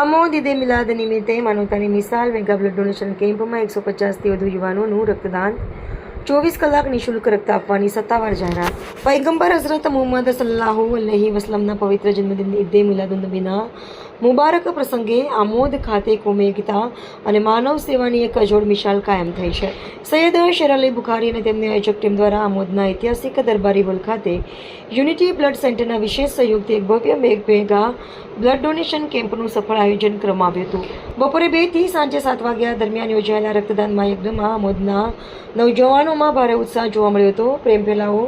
આમોદ ઈદે મિલાદ નિમિત્તે માનવતાની મિસાલ mega blood donation કેમ્પમાં 150થી વધુ યુવાનોનું રક્તદાન 24 કલાક નિઃશુલ્ક રક્ત આપવાની સત્તાવાર જાહેરાત. પૈગંબર હઝરત મુહમ્મદ સલ્લલ્લાહુ અલૈહિ વસલ્લમના પવિત્ર જન્મદિન ઈદે મિલાદુન્નબીના મુબારક પ્રસંગે આમોદ ખાતે કોમી એકતા અને માનવ સેવાની એક અજોડ મિસાલ કાયમ થઈ છે. સૈયદ શેર અલી બુખારી અને તેમની આયોજક ટીમ દ્વારા આમોદના ઐતિહાસિક દરબારી હોલ ખાતે યુનિટી બ્લડ સેન્ટરના વિશેષ સહયોગથી એક ભવ્ય મેગા બ્લડ ડોનેશન કેમ્પનું સફળ આયોજન કરવામાં આવ્યું હતું. બપોરે 2 થી સાંજે 7 વાગ્યા દરમિયાન યોજાયેલા રક્તદાન મહાયજ્ઞમાં આમોદના નવજવાનોમાં ભારે ઉત્સાહ જોવા મળ્યો હતો. પ્રેમ ફેલાવો,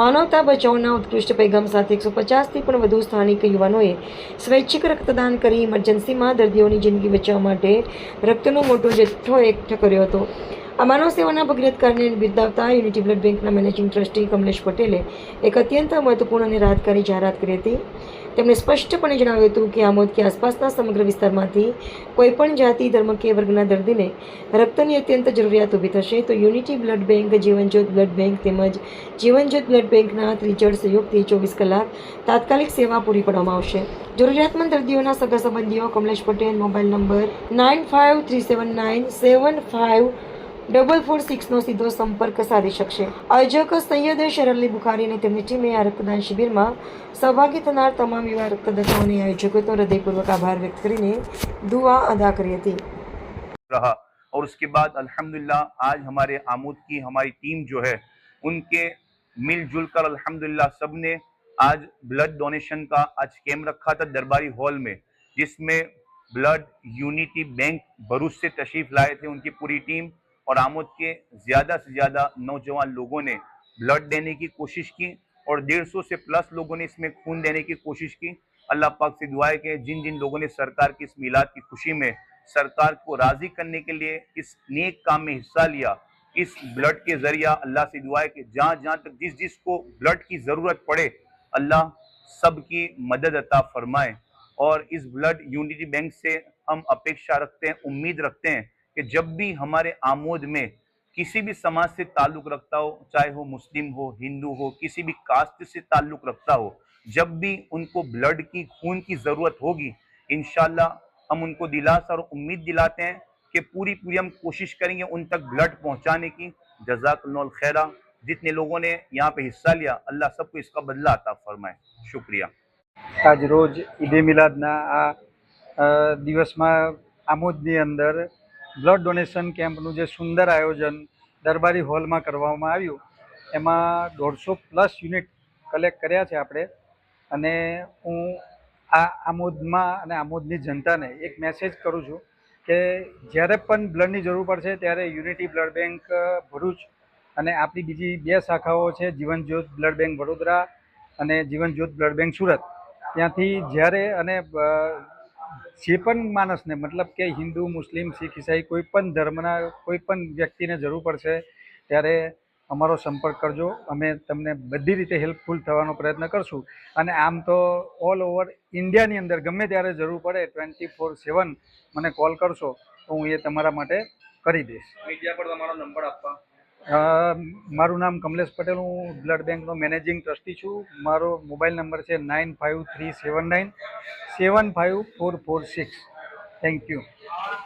માનવતા બચાવના ઉત્કૃષ્ટ પૈગામ સાથે 150થી પણ વધુ સ્થાનિક યુવાનોએ સ્વૈચ્છિક રક્તદાન કરી ઇમરજન્સીમાં દર્દીઓની જિંદગી બચાવવા માટે રક્તનો મોટો જથ્થો એકઠો કર્યો હતો. આ માનવ સેવાના ભગીરથ કાર્યને બિરદાવતા યુનિટી બ્લડ બેંકના મેનેજિંગ ટ્રસ્ટી કમલેશ પટેલે એક અત્યંત મહત્વપૂર્ણ અને રાહતકારી જાહેરાત કરી હતી. તેમણે સ્પષ્ટપણે જણાવ્યું હતું કે આમોદ કે આસપાસના સમગ્ર વિસ્તારમાંથી કોઈપણ જાતિ, ધર્મ કે વર્ગના દર્દીને રક્તની અત્યંત જરૂરિયાત ઊભી થશે તો unity blood bank, Jeevanjyot blood bank તેમજ જીવનજ્યોત બ્લડ બેંકના ત્રિજળ સહયોગથી 24 કલાક તાત્કાલિક સેવા પૂરી પાડવામાં આવશે. જરૂરિયાતમંદ દર્દીઓના સગા સંબંધીઓ કમલેશ પટેલ મોબાઈલ નંબર 9537975446નો સીધો સંપર્ક સાધી શકશે. આયોજક સૈયદ શેર અલી બુખારી અને તેમની ટીમે આ રક્તદાન શિબિરમાં સહભાગી થનાર તમામ યુવા रक्तदाताओं ने आयोजकों तो हृदयपूर्वक आभार व्यक्त કરીને दुआ अदा करी थी. रहा और उसके बाद अल्हम्दुलिल्लाह आज हमारे आमोद की हमारी टीम जो है उनके मिलजुल कर अल्हम्दुलिल्लाह सबने आज ब्लड डोनेशन का आज कैंप रखा था दरबारी हॉल में, जिसमें ब्लड यूनिटी बैंक भरूच से तशरीफ लाए थे उनकी पूरी टीम और आमोद के ज़्यादा से ज़्यादा नौजवान लोगों ने ब्लड देने की कोशिश की और 150 से प्लस लोगों ने इसमें खून देने की कोशिश की. अल्लाह पाक से दुआ है कि जिन जिन लोगों ने सरकार की इस मिलाद की खुशी में सरकार को राजी करने के लिए इस नेक काम में हिस्सा लिया, इस ब्लड के जरिया अल्लाह से दुआ है कि जहाँ जहाँ तक जिस जिसको ब्लड की ज़रूरत पड़े अल्लाह सबकी मदद अता फरमाए. और इस ब्लड यूनिटी बैंक से हम अपेक्षा रखते हैं, उम्मीद रखते हैं कि जब भी हमारे आमोद में किसी भी समाज से ताल्लुक़ रखता हो, चाहे वो मुस्लिम हो, हिंदू हो, किसी भी कास्ट से ताल्लुक़ रखता हो, जब भी उनको ब्लड की खून की ज़रूरत होगी इंशाल्लाह हम उनको दिलासा और उम्मीद दिलाते हैं कि पूरी हम कोशिश करेंगे उन तक ब्लड पहुंचाने की. जज़ाकल्लाहु खैरा. जितने लोगों ने यहाँ पे हिस्सा लिया अल्लाह सबको इसका बदला अता फरमाए. शुक्रिया. आज रोज ईदे मिलादना आ दिवसમાં આમોદની અંદર બ્લડ ડોનેશન કેમ્પનું જે સુંદર આયોજન દરબારી હોલમાં કરવામાં આવ્યું એમાં 150+ યુનિટ કલેક્ટ કર્યા છે આપણે. અને હું આ આમોદમાં અને આમોદની જનતાને એક મેસેજ કરું છું કે જ્યારે પણ બ્લડની જરૂર પડશે ત્યારે યુનિટી બ્લડ બેંક ભરૂચ અને આપણી બીજી 2 શાખાઓ છે જીવનજ્યોત બ્લડ બેંક વડોદરા અને જીવનજ્યોત બ્લડ બેંક સુરત, ત્યાંથી જ્યારે અને જે પણ માણસને મતલબ કે હિન્દુ, મુસ્લિમ, શીખ, ઈસાઈ કોઈ પણ ધર્મના કોઈ પણ વ્યક્તિને જરૂર પડશે ત્યારે અમારો સંપર્ક કરજો. અમે તમને બધી રીતે હેલ્પફુલ થવાનો પ્રયત્ન કરશું. અને આમ તો ઓલ ઓવર ઇન્ડિયાની અંદર ગમે ત્યારે જરૂર પડે 24/7 મને કોલ કરશો તો હું એ તમારા માટે કરી દઈશ. મીડિયા પર તમારો નંબર આપવા. મારું નામ કમલેશ પટેલ, હું બ્લડ બેંકનો મેનેજિંગ ટ્રસ્ટી છું. મારો મોબાઈલ નંબર છે 9537975446. Thank you.